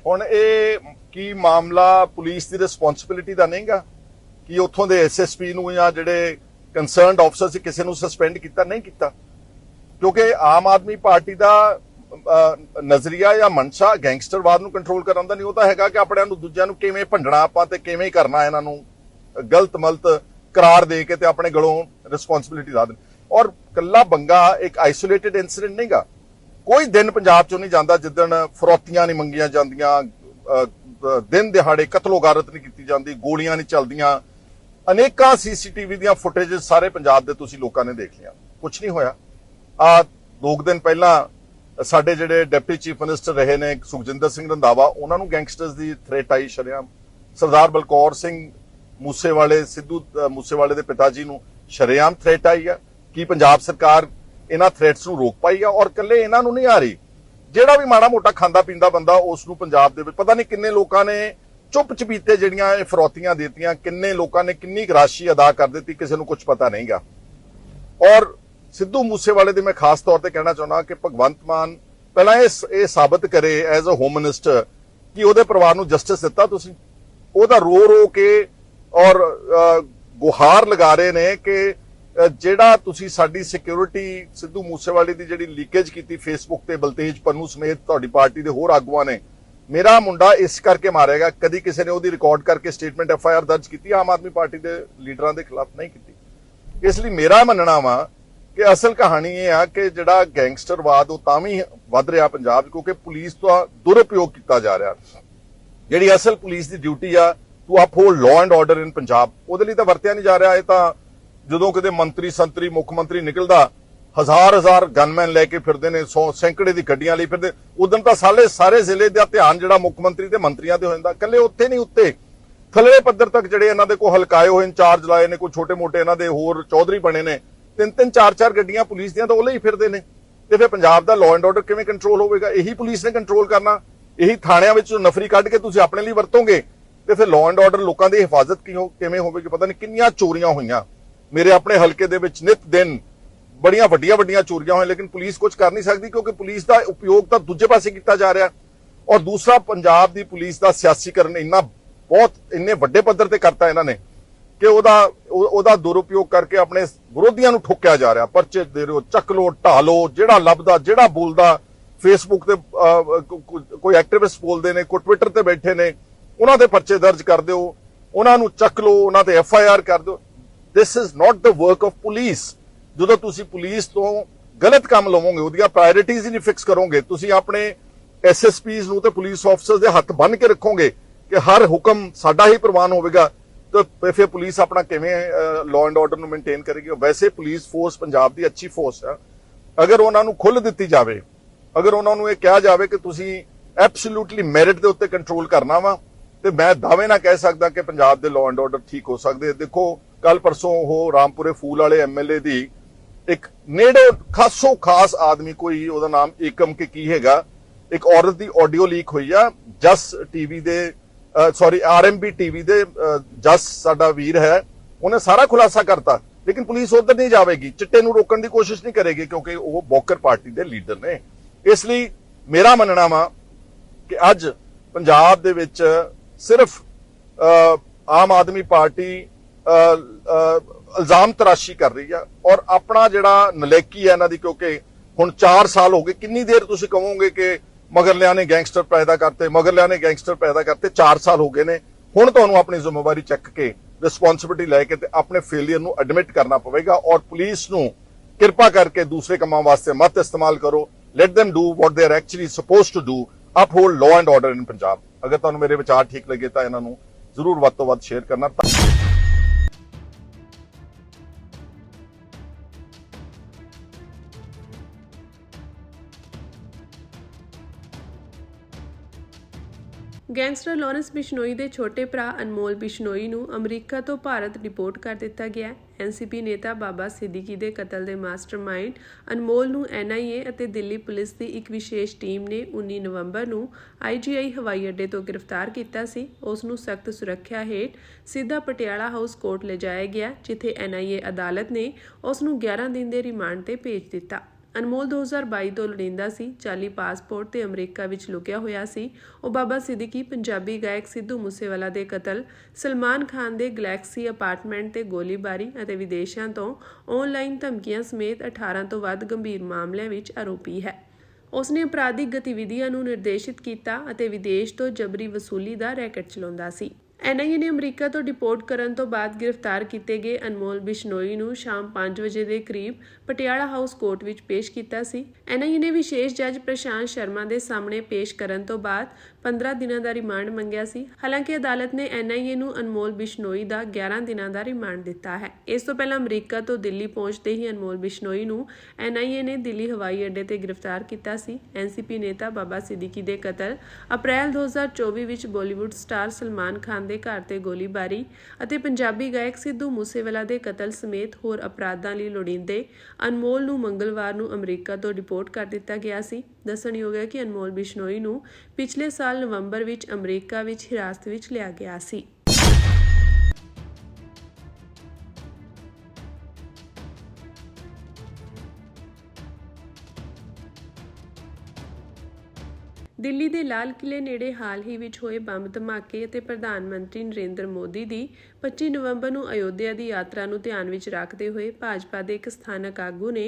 ਹੁਣ ਇਹ ਕੀ ਮਾਮਲਾ ਪੁਲਿਸ ਦੀ ਰਿਸਪੌਂਸਿਬਿਲਿਟੀ ਦਾ ਨਹੀਂਗਾ ਕਿ ਉੱਥੋਂ ਦੇ SSP ਨੂੰ ਜਾਂ ਜਿਹੜੇ ਕੰਸਰਨਡ ਅਫਸਰ ਸੀ ਕਿਸੇ ਨੂੰ ਸਸਪੈਂਡ ਕੀਤਾ? ਨਹੀਂ ਕੀਤਾ, ਕਿਉਂਕਿ ਆਮ ਆਦਮੀ ਪਾਰਟੀ ਦਾ ਨਜ਼ਰੀਆ ਜਾਂ ਮਨਸ਼ਾ ਗੈਂਗਸਟਰਵਾਦ ਨੂੰ ਕੰਟਰੋਲ ਕਰਨ ਦਾ ਨਹੀਂ, ਉਹ ਤਾਂ ਹੈਗਾ ਕਿ ਆਪਣਿਆਂ ਨੂੰ ਦੂਜਿਆਂ ਨੂੰ ਕਿਵੇਂ ਭੰਡਣਾ ਆਪਾਂ ਤੇ ਕਿਵੇਂ ਕਰਨਾ, ਇਹਨਾਂ ਨੂੰ ਗਲਤ ਮਲਤ ਕਰਾਰ ਦੇ ਕੇ ਤੇ ਆਪਣੇ ਗਲੋਂ ਰਿਸਪੌਂਸਿਬਿਲਿਟੀ ਲਾ ਦੇਣੀ। ਔਰ ਕੱਲਾ ਬੰਗਾ ਇੱਕ ਆਈਸੋਲੇਟਿਡ ਇਨਸੀਡੈਂਟ ਨਹੀਂਗਾ। ਕੋਈ ਦਿਨ ਪੰਜਾਬ ਚੋਂ ਨਹੀਂ ਜਾਂਦਾ ਜਿੱਦਣ ਫਰੌਤੀਆਂ ਨਹੀਂ ਮੰਗੀਆਂ ਜਾਂਦੀਆਂ, ਦਿਨ ਦਿਹਾੜੇ ਕਤਲੋਗਾਰਤ ਨਹੀਂ ਕੀਤੀ ਜਾਂਦੀ, ਗੋਲੀਆਂ ਨਹੀਂ ਚੱਲਦੀਆਂ। ਅਨੇਕਾਂ ਸੀਸੀਟੀਵੀ ਦੀਆਂ ਫੁਟੇਜ ਸਾਰੇ ਪੰਜਾਬ ਦੇ ਤੁਸੀਂ ਲੋਕਾਂ ਨੇ ਦੇਖ ਲਿਆ, ਕੁਝ ਨਹੀਂ ਹੋਇਆ। ਆ 2 ਦਿਨ ਪਹਿਲਾਂ ਸਾਡੇ ਜਿਹੜੇ ਡਿਪਟੀ ਚੀਫ ਮਿਨਿਸਟਰ ਰਹੇ ਨੇ ਸੁਖਜਿੰਦਰ ਸਿੰਘ ਰੰਧਾਵਾ, ਉਹਨਾਂ ਨੂੰ ਗੈਂਗਸਟਰਸ ਦੀ ਥ੍ਰੈਟ ਆਈ ਸ਼ਰੇਆਮ। ਸਰਦਾਰ ਬਲਕੌਰ ਸਿੰਘ ਮੂਸੇਵਾਲੇ, ਸਿੱਧੂ ਮੂਸੇਵਾਲੇ ਦੇ ਪਿਤਾ ਜੀ ਨੂੰ ਸ਼ਰੇਆਮ ਥ੍ਰੈਟ ਆਈ ਆ। ਕੀ ਪੰਜਾਬ ਸਰਕਾਰ ਇਹਨਾਂ ਥ੍ਰੈਟਸ ਨੂੰ ਰੋਕ ਪਾਈ ਆ? ਔਰ ਕੱਲੇ ਇਹਨਾਂ ਨੂੰ ਨਹੀਂ ਆ ਰਹੀ, ਜਿਹੜਾ ਵੀ ਮਾੜਾ ਮੋਟਾ ਖਾਂਦਾ ਪੀਂਦਾ ਬੰਦਾ ਉਸ ਨੂੰ ਪੰਜਾਬ ਦੇ ਵਿੱਚ ਪਤਾ ਨਹੀਂ ਕਿੰਨੇ ਲੋਕਾਂ ਨੇ ਚੁੱਪ ਚਪੀਤੇ ਜਿਹੜੀਆਂ ਇਹ ਫਰੌਤੀਆਂ ਦਿੱਤੀਆਂ, ਕਿੰਨੇ ਲੋਕਾਂ ਨੇ ਕਿੰਨੀ ਰਾਸ਼ੀ ਅਦਾ ਕਰ ਦਿੱਤੀ, ਕਿਸੇ ਨੂੰ ਕੁਝ ਪਤਾ ਨਹੀਂਗਾ। ਔਰ ਸਿੱਧੂ ਮੂਸੇਵਾਲੇ ਦੇ ਮੈਂ ਖਾਸ ਤੌਰ ਤੇ ਕਹਿਣਾ ਚਾਹੁੰਦਾ ਕਿ ਭਗਵੰਤ ਮਾਨ ਪਹਿਲਾਂ ਇਹ ਸਾਬਤ ਕਰੇ ਐਜ਼ ਅ ਹੋਮ ਮਿਨਿਸਟਰ ਕਿ ਉਹਦੇ ਪਰਿਵਾਰ ਨੂੰ ਜਸਟਿਸ ਦਿੱਤਾ ਤੁਸੀਂ। ਉਹਦਾ ਰੋ ਕੇ ਔਰ ਗੁਹਾਰ ਲਗਾ ਰਹੇ ਨੇ ਕਿ ਜਿਹੜਾ ਤੁਸੀਂ ਸਾਡੀ ਸਿਕਿਉਰਿਟੀ ਸਿੱਧੂ ਮੂਸੇਵਾਲੇ ਦੀ ਜਿਹੜੀ ਲੀਕੇਜ ਕੀਤੀ ਫੇਸਬੁੱਕ ਤੇ ਬਲਤੇਜ ਪੰਨੂ ਸਮੇਤ ਤੁਹਾਡੀ ਪਾਰਟੀ ਦੇ ਹੋਰ ਆਗੂਆਂ ਨੇ, ਮੇਰਾ ਮੁੰਡਾ ਇਸ ਕਰਕੇ ਮਾਰਿਆਗਾ, ਕਦੀ ਕਿਸੇ ਨੇ ਉਹਦੀ ਰਿਕਾਰਡ ਕਰਕੇ ਸਟੇਟਮੈਂਟ FIR ਦਰਜ ਕੀਤੀ, ਆਮ ਆਦਮੀ ਪਾਰਟੀ ਦੇ ਲੀਡਰਾਂ ਦੇ ਖਿਲਾਫ ਨਹੀਂ ਕੀਤੀ। ਇਸ ਲਈ ਮੇਰਾ ਮੰਨਣਾ ਵਾ ਕਿ ਅਸਲ ਕਹਾਣੀ ਇਹ ਆ ਕਿ ਜਿਹੜਾ ਗੈਂਗਸਟਰਵਾਦ ਉਹ ਤਾਂ ਵੀ ਵੱਧ ਰਿਹਾ ਪੰਜਾਬ 'ਚ ਕਿਉਂਕਿ ਪੁਲਿਸ ਦਾ ਦੁਰਉਪਯੋਗ ਕੀਤਾ ਜਾ ਰਿਹਾ। ਜਿਹੜੀ ਅਸਲ ਪੁਲਿਸ ਦੀ ਡਿਊਟੀ ਆ ਟੂ ਅਪਹੋਲਡ ਲਾਅ ਐਂਡ ਆਰਡਰ ਇਨ ਪੰਜਾਬ, ਉਹਦੇ ਲਈ ਤਾਂ ਵਰਤਿਆ ਨਹੀਂ ਜਾ ਰਿਹਾ। ਇਹ ਤਾਂ ਜਦੋਂ ਕਿਤੇ ਮੰਤਰੀ ਸੰਤਰੀ ਮੁੱਖ ਮੰਤਰੀ ਨਿਕਲਦਾ ਹਜ਼ਾਰ ਗਨਮੈਨ ਲੈ ਕੇ ਫਿਰਦੇ ਨੇ, ਸੈਂਕੜੇ ਦੀ ਗੱਡੀਆਂ ਲਈ ਫਿਰਦੇ। ਉਦੋਂ ਤਾਂ ਸਾਰੇ ਜ਼ਿਲ੍ਹੇ ਦਾ ਧਿਆਨ ਜਿਹੜਾ ਮੁੱਖ ਮੰਤਰੀ ਤੇ ਮੰਤਰੀਆਂ ਤੇ ਹੋ ਜਾਂਦਾ, ਇਕੱਲੇ ਉੱਥੇ ਨਹੀਂ, ਉੱਤੇ ਥੱਲੇ ਪੱਧਰ ਤੱਕ ਜਿਹੜੇ ਇਹਨਾਂ ਦੇ ਕੋਲ ਹਲਕਾਏ ਹੋਏ ਇੰਚਾਰਜ ਲਾਏ ਨੇ, ਕੋਈ ਛੋਟੇ ਮੋਟੇ ਇਹਨਾਂ ਦੇ ਹੋਰ ਚੌਧਰੀ ਬਣੇ ਨੇ, 3-3 4-4 ਗੱਡੀਆਂ ਪੁਲਿਸ ਦੀਆਂ ਤਾਂ ਉਹਲੇ ਹੀ ਫਿਰਦੇ ਨੇ। ਤੇ ਫਿਰ ਪੰਜਾਬ ਦਾ ਲਾਅ ਐਂਡ ਆਰਡਰ ਕਿਵੇਂ ਕੰਟਰੋਲ ਹੋਵੇਗਾ? ਇਹੀ ਪੁਲਿਸ ਨੇ ਕੰਟਰੋਲ ਕਰਨਾ। ਇਹੀ ਥਾਣਿਆਂ ਵਿੱਚ ਨਫਰੀ ਕੱਢ ਕੇ ਤੁਸੀਂ ਆਪਣੇ ਲਈ ਵਰਤੋਗੇ ਤੇ ਫਿਰ ਲਾਅ ਐਂਡ ਆਰਡਰ ਲੋਕਾਂ ਦੀ ਹਿਫਾਜ਼ਤ ਕਿਵੇਂ ਹੋਵੇਗੀ? ਪਤਾ ਨਹੀਂ ਕਿੰਨੀਆਂ ਚੋਰੀਆਂ ਹੋਈਆਂ ਮੇਰੇ ਆਪਣੇ ਹਲਕੇ ਦੇ ਵਿੱਚ, ਨਿਤ ਦਿਨ ਬੜੀਆਂ ਵੱਡੀਆਂ ਚੋਰੀਆਂ ਹੋਈਆਂ, ਲੇਕਿਨ ਪੁਲਿਸ ਕੁਝ ਕਰ ਨਹੀਂ ਸਕਦੀ ਕਿਉਂਕਿ ਪੁਲਿਸ ਦਾ ਉਪਯੋਗ ਤਾਂ ਦੂਜੇ ਪਾਸੇ ਕੀਤਾ ਜਾ ਰਿਹਾ। ਔਰ ਦੂਸਰਾ, ਪੰਜਾਬ ਦੀ ਪੁਲਿਸ ਦਾ ਸਿਆਸੀਕਰਨ ਇੰਨੇ ਵੱਡੇ ਪੱਧਰ ਤੇ ਕਰਤਾ ਇਹਨਾਂ ਨੇ ਕਿ ਉਹਦਾ ਦੁਰਉਪਯੋਗ ਕਰਕੇ ਆਪਣੇ ਵਿਰੋਧੀਆਂ ਨੂੰ ਠੋਕਿਆ ਜਾ ਰਿਹਾ। ਪਰਚੇ ਦੇ ਦਿਓ, ਚੱਕ ਲੋ, ਢਾ ਲੋ, ਜਿਹੜਾ ਲੱਭਦਾ ਜਿਹੜਾ ਬੋਲਦਾ, ਫੇਸਬੁੱਕ ਤੇ ਕੋਈ ਐਕਟਿਵਿਸਟ ਬੋਲਦੇ ਨੇ, ਕੋਈ ਟਵਿੱਟਰ ਤੇ ਬੈਠੇ ਨੇ, ਉਹਨਾਂ ਦੇ ਪਰਚੇ ਦਰਜ ਕਰ ਦਿਓ, ਉਹਨਾਂ ਨੂੰ ਚੱਕ ਲੋ, ਉਹਨਾਂ ਤੇ FIR ਕਰ ਦਿਓ। This is not the work of police. ਜਦੋਂ ਤੁਸੀਂ ਪੁਲਿਸ ਤੋਂ ਗਲਤ ਕੰਮ ਲਵੋਗੇ, ਉਹਦੀਆਂ ਪ੍ਰਾਇੋਰਟੀਜ਼ ਹੀ ਨਹੀਂ ਫਿਕਸ ਕਰੋਗੇ, ਤੁਸੀਂ ਆਪਣੇ SSPs ਨੂੰ ਤੇ ਪੁਲਿਸ ਆਫੀਸਰਸ ਦੇ ਹੱਥ ਬੰਨ੍ਹ ਕੇ ਰੱਖੋਗੇ ਕਿ ਹਰ ਹੁਕਮ ਸਾਡਾ ਹੀ ਪ੍ਰਵਾਨ ਹੋਵੇਗਾ, ਤਾਂ ਫਿਰ ਪੁਲਿਸ ਆਪਣਾ ਕਿਵੇਂ ਲਾਅ ਐਂਡ ਆਰਡਰ ਨੂੰ ਮੇਨਟੇਨ ਕਰੇਗੀ? ਵੈਸੇ ਪੁਲਿਸ ਫੋਰਸ ਪੰਜਾਬ ਦੀ ਅੱਛੀ ਫੋਰਸ ਹੈ। ਅਗਰ ਉਹਨਾਂ ਨੂੰ ਖੁੱਲ੍ਹ ਦਿੱਤੀ ਜਾਵੇ, ਅਗਰ ਉਹਨਾਂ ਨੂੰ ਇਹ ਕਿਹਾ ਜਾਵੇ ਕਿ ਤੁਸੀਂ ਐਬਸੋਲੂਟਲੀ ਮੈਰਿਟ ਦੇ ਉੱਤੇ ਕੰਟਰੋਲ ਕਰਨਾ ਵਾ, ਤੇ ਮੈਂ ਦਾਅਵੇ ਨਾਲ ਕਹਿ ਸਕਦਾ ਕਿ ਪੰਜਾਬ ਦੇ ਲਾਅ ਐਂਡ ਆਰਡਰ ਠੀਕ ਹੋ ਸਕਦੇ। ਦੇਖੋ ਕੱਲ ਪਰਸੋਂ ਉਹ ਰਾਮਪੁਰੇ ਫੂਲ ਵਾਲੇ MLA ਦੀ ਇੱਕ ਨੇੜੇ ਖਾਸ ਆਦਮੀ, ਕੋਈ ਉਹਦਾ ਨਾਮ ਏਕਮ ਕੇ ਕੀ ਹੈਗਾ, ਇੱਕ ਔਰਤ ਦੀ ਆਡੀਓ ਲੀਕ ਹੋਈ ਆ ਜਸ ਟੀਵੀ ਦੇ RMB TV ਦੇ ਜਸ ਸਾਡਾ ਵੀਰ ਹੈ, ਉਹਨੇ ਸਾਰਾ ਖੁਲਾਸਾ ਕਰਤਾ, ਲੇਕਿਨ ਪੁਲਿਸ ਉਧਰ ਨਹੀਂ ਜਾਵੇਗੀ, ਚਿੱਟੇ ਨੂੰ ਰੋਕਣ ਦੀ ਕੋਸ਼ਿਸ਼ ਨਹੀਂ ਕਰੇਗੀ ਕਿਉਂਕਿ ਉਹ ਬੌਕਰ ਪਾਰਟੀ ਦੇ ਲੀਡਰ ਨੇ। ਇਸ ਲਈ ਮੇਰਾ ਮੰਨਣਾ ਵਾ ਕਿ ਅੱਜ ਪੰਜਾਬ ਦੇ ਵਿੱਚ ਸਿਰਫ ਆਮ ਆਦਮੀ ਪਾਰਟੀ ਇਲਜ਼ਾਮ ਤਰਾਸ਼ੀ ਕਰ ਰਹੀ ਆ ਔਰ ਆਪਣਾ ਜਿਹੜਾ ਨਲਾਇਕੀ ਹੈ ਇਹਨਾਂ ਦੀ, ਕਿਉਂਕਿ ਹੁਣ 4 ਸਾਲ ਹੋ ਗਏ। ਕਿੰਨੀ ਦੇਰ ਤੁਸੀਂ ਕਹੋਗੇ ਕਿ ਮਗਰਲਿਆਂ ਨੇ ਗੈਂਗਸਟਰ ਪੈਦਾ ਕਰਤੇ? 4 ਸਾਲ ਹੋ ਗਏ ਨੇ। ਹੁਣ ਤੁਹਾਨੂੰ ਆਪਣੀ ਜ਼ਿੰਮੇਵਾਰੀ ਚੱਕ ਕੇ, ਰਿਸਪੌਂਸਿਬਿਲਿਟੀ ਲੈ ਕੇ ਤੇ ਆਪਣੇ ਫੇਲਿਅਰ ਨੂੰ ਐਡਮਿਟ ਕਰਨਾ ਪਵੇਗਾ ਔਰ ਪੁਲਿਸ ਨੂੰ ਕਿਰਪਾ ਕਰਕੇ ਦੂਸਰੇ ਕੰਮਾਂ ਵਾਸਤੇ ਮਤ ਇਸਤੇਮਾਲ ਕਰੋ। Let them do what they are actually supposed to do, uphold law and order in Punjab. ਅਗਰ ਤੁਹਾਨੂੰ ਮੇਰੇ ਵਿਚਾਰ ਠੀਕ ਲੱਗੇ ਤਾਂ ਇਹਨਾਂ ਨੂੰ ਜ਼ਰੂਰ ਵੱਧ ਤੋਂ ਵੱਧ ਸ਼ੇਅਰ ਕਰਨਾ। ਗੈਂਗਸਟਰ ਲਾਰੈਂਸ ਬਿਸ਼ਨੋਈ ਦੇ ਛੋਟੇ ਭਰਾ ਅਨਮੋਲ ਬਿਸ਼ਨੋਈ ਨੂੰ ਅਮਰੀਕਾ ਤੋਂ ਭਾਰਤ ਡਿਪੋਰਟ ਕਰ ਦਿੱਤਾ ਗਿਆ। NCP ਨੇਤਾ ਬਾਬਾ ਸਿੱਦੀਕੀ ਦੇ ਕਤਲ ਦੇ ਮਾਸਟਰਮਾਈਂਡ ਅਨਮੋਲ ਨੂੰ NIA ਅਤੇ ਦਿੱਲੀ ਪੁਲਿਸ ਦੀ ਇੱਕ ਵਿਸ਼ੇਸ਼ ਟੀਮ ਨੇ 19 ਨਵੰਬਰ ਨੂੰ IGI ਹਵਾਈ ਅੱਡੇ ਤੋਂ ਗ੍ਰਿਫਤਾਰ ਕੀਤਾ ਸੀ। ਉਸ ਨੂੰ ਸਖਤ ਸੁਰੱਖਿਆ ਹੇਠ ਸਿੱਧਾ ਪਟਿਆਲਾ ਹਾਊਸ ਕੋਰਟ ਲਿਜਾਇਆ ਗਿਆ, ਜਿੱਥੇ NIA ਅਦਾਲਤ ਨੇ ਉਸ ਨੂੰ 11 ਦਿਨ ਦੇ ਰਿਮਾਂਡ ਤੇ ਭੇਜ ਦਿੱਤਾ। ਅਨਮੋਲ 2022 ਤੋਂ ਲੋੜੀਂਦਾ ਸੀ, 40 ਪਾਸਪੋਰਟ ਤੇ ਅਮਰੀਕਾ ਵਿੱਚ ਲੁਕਿਆ ਹੋਇਆ ਸੀ। ਉਹ ਬਾਬਾ ਸਿੱਦੀਕੀ ਪੰਜਾਬੀ ਗਾਇਕ ਸਿੱਧੂ ਮੂਸੇਵਾਲਾ ਦੇ ਕਤਲ, ਸਲਮਾਨ ਖਾਨ ਦੇ ਗਲੈਕਸੀ ਅਪਾਰਟਮੈਂਟ ਤੇ ਗੋਲੀਬਾਰੀ ਅਤੇ ਵਿਦੇਸ਼ਾਂ ਤੋਂ ਆਨਲਾਈਨ ਧਮਕੀਆਂ ਸਮੇਤ 18 ਤੋਂ ਵੱਧ ਗੰਭੀਰ ਮਾਮਲਿਆਂ ਵਿੱਚ ਆਰੋਪੀ ਹੈ। ਉਸਨੇ ਅਪਰਾਧਿਕ ਗਤੀਵਿਧੀਆਂ ਨੂੰ ਨਿਰਦੇਸ਼ਿਤ ਕੀਤਾ ਅਤੇ ਵਿਦੇਸ਼ ਤੋਂ ਜਬਰੀ ਵਸੂਲੀ ਦਾ ਰੈਕਟ ਚਲਾਉਂਦਾ ਸੀ। NIA ਨੇ ਅਮਰੀਕਾ ਤੋਂ ਡਿਪੋਰਟ ਕਰਨ ਤੋਂ ਬਾਅਦ ਗ੍ਰਿਫਤਾਰ ਕੀਤੇ ਗਏ ਅਨਮੋਲ ਬਿਸ਼ਨੋਈ ਨੂੰ ਸ਼ਾਮ 5 ਵਜੇ ਦੇ ਕਰੀਬ ਪਟਿਆਲਾ ਹਾਊਸ ਕੋਰਟ ਵਿੱਚ ਪੇਸ਼ ਕੀਤਾ ਸੀ। NIA ਨੇ ਵਿਸ਼ੇਸ਼ ਜੱਜ ਪ੍ਰਸ਼ਾਂਤ ਸ਼ਰਮਾ ਦੇ ਸਾਹਮਣੇ ਪੇਸ਼ ਕਰਨ ਤੋਂ ਬਾਅਦ 15 ਦਿਨਾਂ ਦਾ ਰਿਮਾਂਡ ਮੰਗਿਆ ਸੀ। ਹਾਲਾਂਕਿ ਅਦਾਲਤ ਨੇ NIA ਨੂੰ ਅਨਮੋਲ ਬਿਸ਼ਨੋਈ ਦਾ 11 ਦਿਨਾਂ ਦਾ ਰਿਮਾਂਡ ਦਿੱਤਾ ਹੈ। ਇਸ ਤੋਂ ਪਹਿਲਾਂ ਅਮਰੀਕਾ ਤੋਂ ਦਿੱਲੀ ਪਹੁੰਚਦੇ ਹੀ ਅਨਮੋਲ ਬਿਸ਼ਨੋਈ ਨੂੰ NIA ਨੇ ਦਿੱਲੀ ਹਵਾਈ ਅੱਡੇ ਤੇ ਗ੍ਰਿਫਤਾਰ ਕੀਤਾ ਸੀ। NCP ਨੇਤਾ ਬਾਬਾ ਸਿੱਦੀਕੀ ਦੇ ਕਤਲ, ਅਪ੍ਰੈਲ 2024 ਵਿੱਚ ਬਾਲੀਵੁੱਡ ਸਟਾਰ ਸਲਮਾਨ ਖਾਨ ਦੇ ਘਰ ਤੇ ਗੋਲੀਬਾਰੀ ਅਤੇ ਪੰਜਾਬੀ ਗਾਇਕ ਸਿੱਧੂ ਮੂਸੇਵਾਲਾ ਦੇ ਕਤਲ ਸਮੇਤ ਹੋਰ ਅਪਰਾਧਾਂ ਲਈ ਲੋੜੀਂਦੇ ਅਨਮੋਲ ਨੂੰ ਮੰਗਲਵਾਰ ਨੂੰ ਅਮਰੀਕਾ ਤੋਂ ਡਿਪੋਰਟ ਕਰ ਦਿੱਤਾ ਗਿਆ ਸੀ। ਦੱਸਣਯੋਗ ਹੈ ਕਿ ਅਨਮੋਲ ਬਿਸ਼ਨੋਈ ਨੂੰ ਪਿਛਲੇ ਸਾਲ ਨਵੰਬਰ ਵਿੱਚ ਅਮਰੀਕਾ ਵਿੱਚ ਹਿਰਾਸਤ ਵਿੱਚ ਲਿਆ ਗਿਆ ਸੀ। ਦਿੱਲੀ ਦੇ ਲਾਲ ਕਿਲੇ ਨੇੜੇ ਹਾਲ ਹੀ ਵਿੱਚ ਹੋਏ ਬੰਬ ਧਮਾਕੇ ਅਤੇ ਪ੍ਰਧਾਨ ਮੰਤਰੀ ਨਰਿੰਦਰ ਮੋਦੀ ਦੀ 25 ਨਵੰਬਰ ਨੂੰ ਅਯੋਧਿਆ ਦੀ ਯਾਤਰਾ ਨੂੰ ਧਿਆਨ ਵਿੱਚ ਰੱਖਦੇ ਹੋਏ ਭਾਜਪਾ ਦੇ ਇੱਕ ਸਥਾਨਕ ਆਗੂ ਨੇ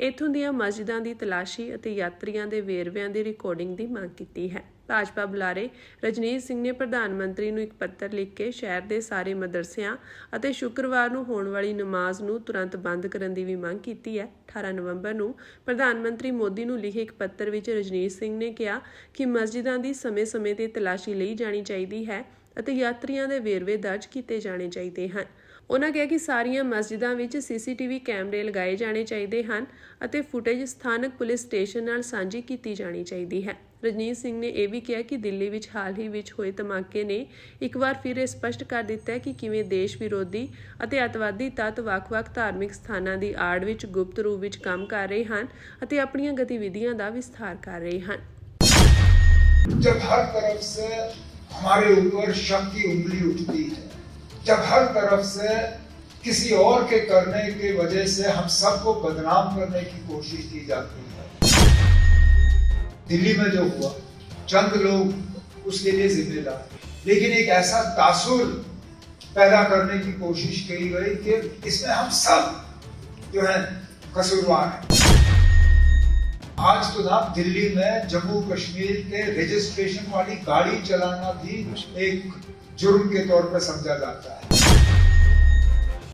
ਇੱਥੋਂ ਦੀਆਂ ਮਸਜਿਦਾਂ ਦੀ ਤਲਾਸ਼ੀ ਅਤੇ ਯਾਤਰੀਆਂ ਦੇ ਵੇਰਵਿਆਂ ਦੀ ਰਿਕਾਰਡਿੰਗ ਦੀ ਮੰਗ ਕੀਤੀ ਹੈ। ਭਾਜਪਾ ਬੁਲਾਰੇ ਰਜਨੀਸ਼ ਸਿੰਘ ਨੇ ਪ੍ਰਧਾਨ ਮੰਤਰੀ ਨੂੰ ਇੱਕ ਪੱਤਰ ਲਿਖ ਕੇ ਸ਼ਹਿਰ ਦੇ ਸਾਰੇ ਮਦਰਸਿਆਂ ਅਤੇ ਸ਼ੁੱਕਰਵਾਰ ਨੂੰ ਹੋਣ ਵਾਲੀ ਨਮਾਜ਼ ਨੂੰ ਤੁਰੰਤ ਬੰਦ ਕਰਨ ਦੀ ਵੀ ਮੰਗ ਕੀਤੀ ਹੈ। 18 ਨਵੰਬਰ ਨੂੰ ਪ੍ਰਧਾਨ ਮੰਤਰੀ ਮੋਦੀ ਨੂੰ ਲਿਖੇ ਇੱਕ ਪੱਤਰ ਵਿੱਚ ਰਜਨੀਸ਼ ਸਿੰਘ ਨੇ ਕਿਹਾ ਕਿ ਮਸਜਿਦਾਂ ਦੀ ਸਮੇਂ-ਸਮੇਂ ਤੇ ਤਲਾਸ਼ੀ ਲਈ ਜਾਣੀ ਚਾਹੀਦੀ ਹੈ ਅਤੇ ਯਾਤਰੀਆਂ ਦੇ ਵੇਰਵੇ ਦਰਜ ਕੀਤੇ ਜਾਣੇ ਚਾਹੀਦੇ ਹਨ। ਉਨ੍ਹਾਂ ਕਿਹਾ ਕਿ ਸਾਰੀਆਂ ਮਸਜਿਦਾਂ ਵਿੱਚ CCTV ਕੈਮਰੇ ਲਗਾਏ ਜਾਣੇ ਚਾਹੀਦੇ ਹਨ ਅਤੇ ਫੁਟੇਜ ਸਥਾਨਕ ਪੁਲਿਸ ਸਟੇਸ਼ਨ ਨਾਲ ਸਾਂਝੀ ਕੀਤੀ ਜਾਣੀ ਚਾਹੀਦੀ ਹੈ। ਰਜਨੀਸ਼ ਸਿੰਘ ਨੇ ਇਹ ਵੀ ਕਿਹਾ ਕਿ ਦਿੱਲੀ ਵਿੱਚ ਹਾਲ ਹੀ ਵਿੱਚ ਹੋਏ ਧਮਾਕੇ ਨੇ ਇੱਕ ਵਾਰ ਫਿਰ ਇਹ ਸਪਸ਼ਟ ਕਰ ਦਿੱਤਾ ਹੈ ਕਿ ਕਿਵੇਂ ਦੇਸ਼ ਵਿਰੋਧੀ ਅਤੇ ਅੱਤਵਾਦੀ ਤੱਤ ਵੱਖ-ਵੱਖ ਧਾਰਮਿਕ ਸਥਾਨਾਂ ਦੀ ਆੜ ਵਿੱਚ ਗੁਪਤ ਰੂਪ ਵਿੱਚ ਕੰਮ ਕਰ ਰਹੇ ਹਨ ਅਤੇ ਆਪਣੀਆਂ ਗਤੀਵਿਧੀਆਂ ਦਾ ਵਿਸਥਾਰ ਕਰ ਰਹੇ ਹਨ। जब हर तरफ से हमारे ऊपर शक की उंगली उठती है, जब हर तरफ से किसी और के करने की वजह से हम सबको बदनाम करने की कोशिश की जाती है। दिल्ली में जो हुआ चंद लोग उसके लिए जिम्मेदार, लेकिन एक ऐसा तासुर पैदा करने की कोशिश की गई कि इसमें हम सब जो है कसूरवार हैं। आज तो ना दिल्ली में जम्मू कश्मीर के रजिस्ट्रेशन वाली गाड़ी चलाना भी एक जुर्म के तौर पर समझा जाता है।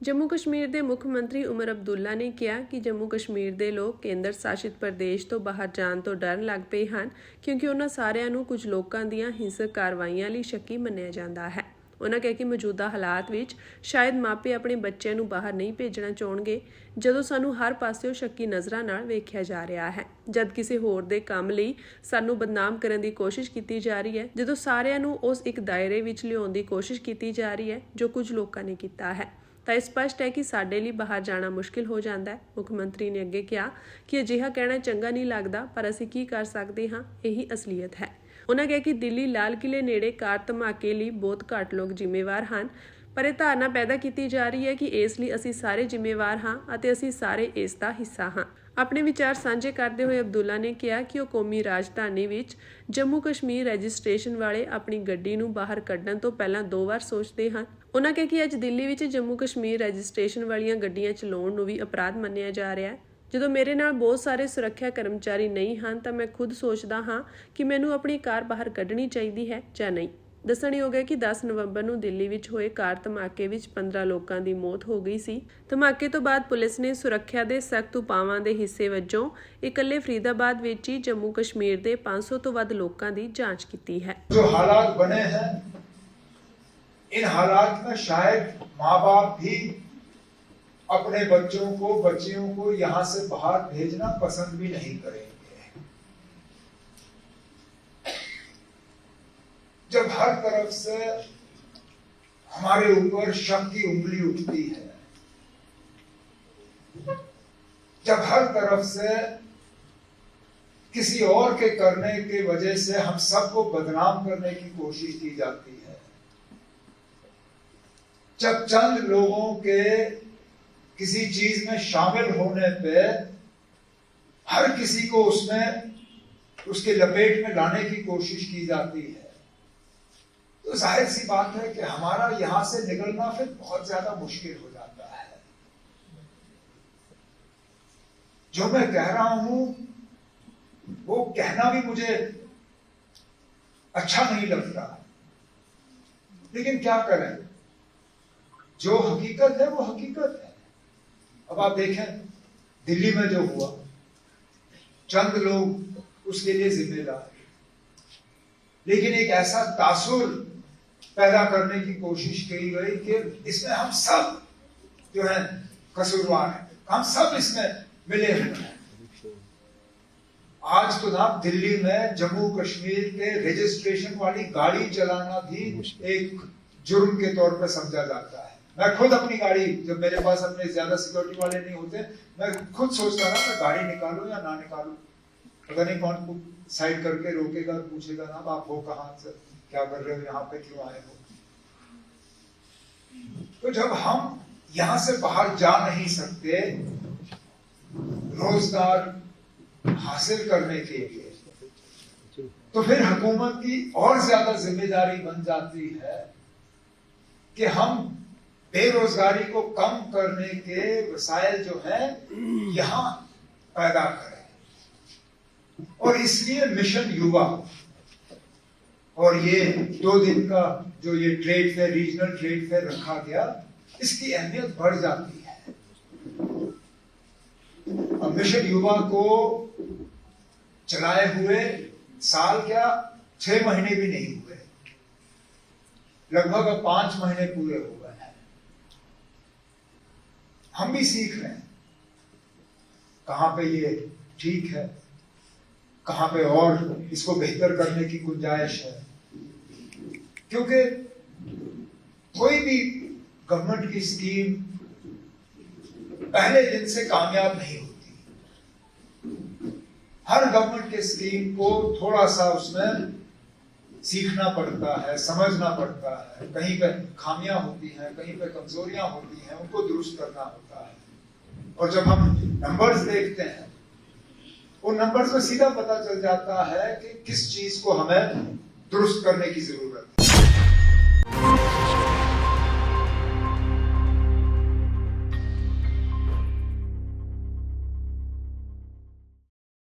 ਜੰਮੂ ਕਸ਼ਮੀਰ ਦੇ ਮੁੱਖ ਮੰਤਰੀ ਉਮਰ ਅਬਦੁੱਲਾ ਨੇ ਕਿਹਾ ਕਿ ਜੰਮੂ ਕਸ਼ਮੀਰ ਦੇ ਲੋਕ ਕੇਂਦਰ ਸ਼ਾਸਿਤ ਪ੍ਰਦੇਸ਼ ਤੋਂ ਬਾਹਰ ਜਾਣ ਤੋਂ ਡਰਨ ਲੱਗ ਪਏ ਹਨ ਕਿਉਂਕਿ ਉਹਨਾਂ ਸਾਰਿਆਂ ਨੂੰ ਕੁਝ ਲੋਕਾਂ ਦੀਆਂ ਹਿੰਸਕ ਕਾਰਵਾਈਆਂ ਲਈ ਸ਼ੱਕੀ ਮੰਨਿਆ ਜਾਂਦਾ ਹੈ। ਉਨ੍ਹਾਂ ਕਿਹਾ ਕਿ ਮੌਜੂਦਾ ਹਾਲਾਤ ਵਿੱਚ ਸ਼ਾਇਦ ਮਾਪੇ ਆਪਣੇ ਬੱਚਿਆਂ ਨੂੰ ਬਾਹਰ ਨਹੀਂ ਭੇਜਣਾ ਚਾਹੁਣਗੇ ਜਦੋਂ ਸਾਨੂੰ ਹਰ ਪਾਸਿਓਂ ਸ਼ੱਕੀ ਨਜ਼ਰਾਂ ਨਾਲ ਵੇਖਿਆ ਜਾ ਰਿਹਾ ਹੈ, ਜਦ ਕਿਸੇ ਹੋਰ ਦੇ ਕੰਮ ਲਈ ਸਾਨੂੰ ਬਦਨਾਮ ਕਰਨ ਦੀ ਕੋਸ਼ਿਸ਼ ਕੀਤੀ ਜਾ ਰਹੀ ਹੈ, ਜਦੋਂ ਸਾਰਿਆਂ ਨੂੰ ਉਸ ਇੱਕ ਦਾਇਰੇ ਵਿੱਚ ਲਿਆਉਣ ਦੀ ਕੋਸ਼ਿਸ਼ ਕੀਤੀ ਜਾ ਰਹੀ ਹੈ ਜੋ ਕੁਝ ਲੋਕਾਂ ਨੇ ਕੀਤਾ ਹੈ ਤਾਂ ਸਪਸ਼ਟ ਹੈ ਕਿ ਸਾਡੇ ਲਈ ਬਾਹਰ ਜਾਣਾ ਮੁਸ਼ਕਿਲ ਹੋ ਜਾਂਦਾ ਹੈ। ਮੁੱਖ ਮੰਤਰੀ ਨੇ ਅੱਗੇ ਕਿਹਾ ਕਿ ਅਜਿਹਾ ਕਹਿਣਾ ਚੰਗਾ ਨਹੀਂ ਲੱਗਦਾ ਪਰ ਅਸੀਂ ਕੀ ਕਰ ਸਕਦੇ ਹਾਂ, ਇਹੀ ਅਸਲੀਅਤ ਹੈ। ਉਨ੍ਹਾਂ ਕਿਹਾ ਕਿ ਦਿੱਲੀ ਲਾਲ ਕਿਲੇ ਨੇੜੇ ਕਾਰ ਧਮਾਕੇ ਲਈ ਬਹੁਤ ਘੱਟ ਲੋਕ ਜ਼ਿੰਮੇਵਾਰ ਹਨ ਪਰ ਇਹ ਧਾਰਨਾ ਪੈਦਾ ਕੀਤੀ ਜਾ ਰਹੀ ਹੈ ਕਿ ਇਸ ਲਈ ਅਸੀਂ ਸਾਰੇ ਜ਼ਿੰਮੇਵਾਰ ਹਾਂ ਅਤੇ ਅਸੀਂ ਸਾਰੇ ਇਸ ਦਾ ਹਿੱਸਾ ਹਾਂ। ਆਪਣੇ ਵਿਚਾਰ ਸਾਂਝੇ ਕਰਦੇ ਹੋਏ ਅਬਦੁੱਲਾ ਨੇ ਕਿਹਾ ਕਿ ਉਹ ਕੌਮੀ ਰਾਜਧਾਨੀ ਵਿੱਚ ਜੰਮੂ ਕਸ਼ਮੀਰ ਰਜਿਸਟ੍ਰੇਸ਼ਨ ਵਾਲੇ ਆਪਣੀ ਗੱਡੀ ਨੂੰ ਬਾਹਰ ਕੱਢਣ ਤੋਂ ਪਹਿਲਾਂ 2 ਵਾਰ ਸੋਚਦੇ ਹਨ। ਉਨ੍ਹਾਂ ਕਿਹਾ ਕਿ ਅੱਜ ਦਿੱਲੀ ਵਿੱਚ ਜੰਮੂ ਕਸ਼ਮੀਰ ਰਜਿਸਟ੍ਰੇਸ਼ਨ ਵਾਲੀਆਂ ਗੱਡੀਆਂ ਚਲਾਉਣ ਨੂੰ ਵੀ ਅਪਰਾਧ ਮੰਨਿਆ ਜਾ ਰਿਹਾ ਹੈ। ਜਦੋਂ ਮੇਰੇ ਨਾਲ ਬਹੁਤ ਸਾਰੇ ਸੁਰੱਖਿਆ ਕਰਮਚਾਰੀ ਨਹੀਂ ਹਨ ਤਾਂ ਮੈਂ ਖੁਦ ਸੋਚਦਾ ਹਾਂ ਕਿ ਮੈਨੂੰ ਆਪਣੀ ਕਾਰ ਬਾਹਰ ਕੱਢਣੀ ਚਾਹੀਦੀ ਹੈ ਜਾਂ ਨਹੀਂ। ਦੱਸਣਯੋਗ ਹੈ ਕਿ 10 ਨਵੰਬਰ ਨੂੰ ਦਿੱਲੀ ਵਿੱਚ ਹੋਏ ਕਾਰ ਧਮਾਕੇ ਵਿੱਚ 15 ਲੋਕਾਂ ਦੀ ਮੌਤ ਹੋ ਗਈ ਸੀ। ਧਮਾਕੇ ਤੋਂ ਬਾਅਦ ਪੁਲਿਸ ਨੇ ਸੁਰੱਖਿਆ ਦੇ ਸਖਤ ਉਪਾਵਾਂ ਦੇ ਹਿੱਸੇ ਵਜੋਂ ਇਕੱਲੇ ਫਰੀਦਾਬਾਦ ਵਿੱਚ ਹੀ ਜੰਮੂ ਕਸ਼ਮੀਰ ਦੇ 500 ਤੋਂ ਵੱਧ ਲੋਕਾਂ ਦੀ ਜਾਂਚ ਕੀਤੀ ਹੈ। जो हालात बने हैं इन हालात में शायद माँ बाप भी अपने बच्चों को बच्चियों को यहाँ से बाहर भेजना पसंद भी नहीं करेंगे। जब हर तरफ से हमारे ऊपर शक की उंगली उठती है, जब हर तरफ से किसी और के करने की वजह से हम सबको बदनाम करने की कोशिश की जाती है, जब चंद लोगों के किसी चीज में शामिल होने पे हर किसी को उसमें उसके लपेट में लाने की कोशिश की जाती है, तो जाहिर सी बात है कि हमारा यहां से निकलना फिर बहुत ज्यादा मुश्किल हो जाता है। जो मैं कह रहा हूं वो कहना भी मुझे अच्छा नहीं लगता, लेकिन क्या करें, जो हकीकत है वो हकीकत है। अब आप देखें दिल्ली में जो हुआ चंद लोग उसके लिए जिम्मेदार, लेकिन एक ऐसा तासुर पैदा करने की कोशिश की गई कि इसमें हम सब जो है कसूरवार हैं, हम सब इसमें मिले हुए हैं। आज तो ना दिल्ली में जम्मू कश्मीर के रजिस्ट्रेशन वाली गाड़ी चलाना भी एक जुर्म के तौर पर समझा जाता है। मैं खुद अपनी गाड़ी, जब मेरे पास अपने ज्यादा सिक्योरिटी वाले नहीं होते, मैं खुद सोचता ना मैं गाड़ी निकालूं या ना निकालूं। पता नहीं कौन साइड करके रोकेगा, पूछेगा ना आप हो कहां से, क्या कर रहे हो, यहाँ पे क्यों आए हो। तो जब हम यहां से बाहर जा नहीं सकते रोजगार हासिल करने के लिए, तो फिर हुकूमत की और ज्यादा जिम्मेदारी बन जाती है कि हम बेरोजगारी को कम करने के वसाइल जो है यहां पैदा करें। और इसलिए मिशन युवा और ये 2 दिन का जो ये trade fair, regional trade fair रखा गया, इसकी अहमियत बढ़ जाती है। अब मिशन युवा को चलाए हुए साल क्या 6 महीने भी नहीं हुए, लगभग अब 5 महीने पूरे हो गए हैं। हम भी सीख रहे हैं कहां पे ये ठीक है, कहां पे और इसको बेहतर करने की गुंजाइश है, क्योंकि कोई भी गवर्नमेंट की स्कीम पहले दिन से कामयाब नहीं होती। हर गवर्नमेंट के स्कीम को थोड़ा सा उसमें सीखना पड़ता है, समझना पड़ता है, कहीं पे खामियां होती हैं, कहीं पे कमजोरियां होती हैं, उनको दुरुस्त करना होता है। और जब हम नंबर्स देखते हैं, उन नंबर्स में सीधा पता चल जाता है कि किस चीज को हमें दुरुस्त करने की जरूरत है।